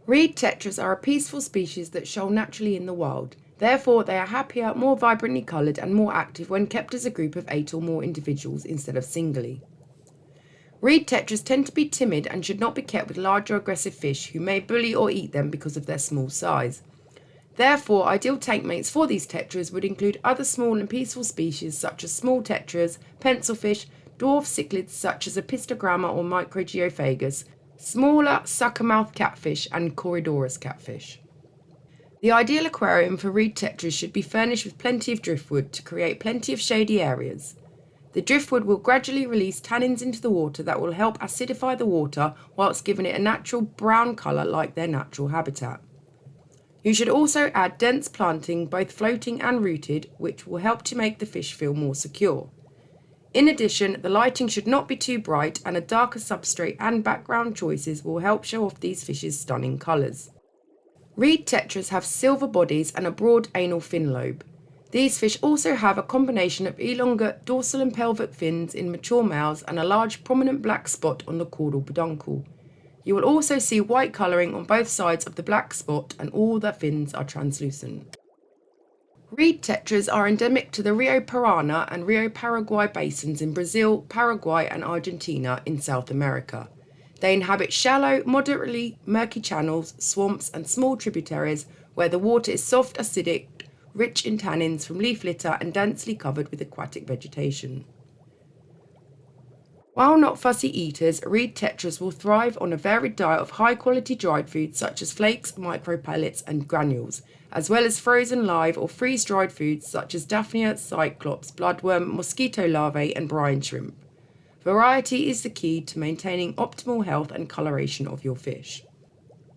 Reed tetras are a peaceful species that shoal naturally in the wild. Therefore, they are happier, more vibrantly coloured and more active when kept as a group of 8 or more individuals instead of singly. Reed tetras tend to be timid and should not be kept with larger aggressive fish who may bully or eat them because of their small size. Therefore, ideal tank mates for these tetras would include other small and peaceful species such as small tetras, pencilfish, dwarf cichlids such as Apistogramma or Microgeophagus, smaller suckermouth catfish and Corydoras catfish. The ideal aquarium for reed tetras should be furnished with plenty of driftwood to create plenty of shady areas. The driftwood will gradually release tannins into the water that will help acidify the water whilst giving it a natural brown colour like their natural habitat. You should also add dense planting, both floating and rooted, which will help to make the fish feel more secure. In addition, the lighting should not be too bright and a darker substrate and background choices will help show off these fish's stunning colours. Reed tetras have silver bodies and a broad anal fin lobe. These fish also have a combination of elongate dorsal and pelvic fins in mature males and a large prominent black spot on the caudal peduncle. You will also see white colouring on both sides of the black spot and all the fins are translucent. Reed tetras are endemic to the Rio Parana and Rio Paraguay basins in Brazil, Paraguay and Argentina in South America. They inhabit shallow, moderately murky channels, swamps and small tributaries where the water is soft, acidic, rich in tannins from leaf litter and densely covered with aquatic vegetation. While not fussy eaters, reed tetras will thrive on a varied diet of high-quality dried foods such as flakes, micropellets and granules, as well as frozen live or freeze-dried foods such as Daphnia, cyclops, bloodworm, mosquito larvae and brine shrimp. Variety is the key to maintaining optimal health and coloration of your fish.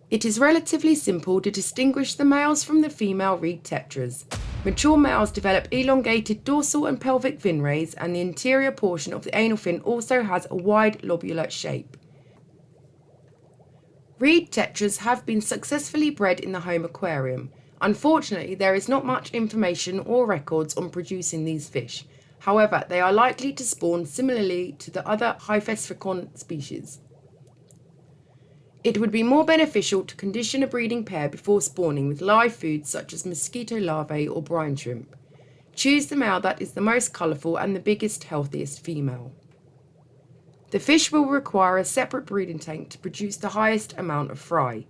It is relatively simple to distinguish the males from the female reed tetras. Mature males develop elongated dorsal and pelvic fin rays, and the interior portion of the anal fin also has a wide lobular shape. Reed tetras have been successfully bred in the home aquarium. Unfortunately, there is not much information or records on producing these fish. However, they are likely to spawn similarly to the other Hyphessobrycon species. It would be more beneficial to condition a breeding pair before spawning with live foods such as mosquito larvae or brine shrimp. Choose the male that is the most colourful and the biggest, healthiest female. The fish will require a separate breeding tank to produce the highest amount of fry.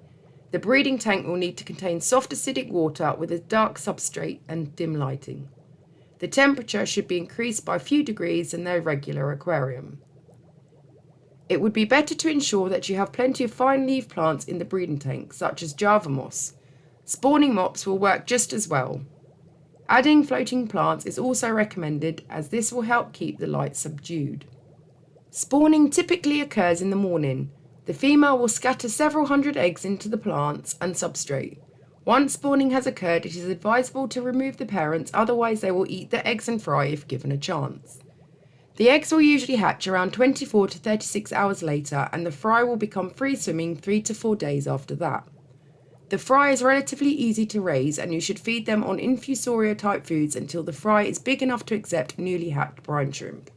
The breeding tank will need to contain soft acidic water with a dark substrate and dim lighting. The temperature should be increased by a few degrees in their regular aquarium. It would be better to ensure that you have plenty of fine leaf plants in the breeding tank, such as Java moss. Spawning mops will work just as well. Adding floating plants is also recommended as this will help keep the light subdued. Spawning typically occurs in the morning. The female will scatter several hundred eggs into the plants and substrate. Once spawning has occurred, it is advisable to remove the parents, otherwise they will eat the eggs and fry if given a chance. The eggs will usually hatch around 24 to 36 hours later, and the fry will become free swimming 3 to 4 days after that. The fry is relatively easy to raise, and you should feed them on infusoria type foods until the fry is big enough to accept newly hatched brine shrimp.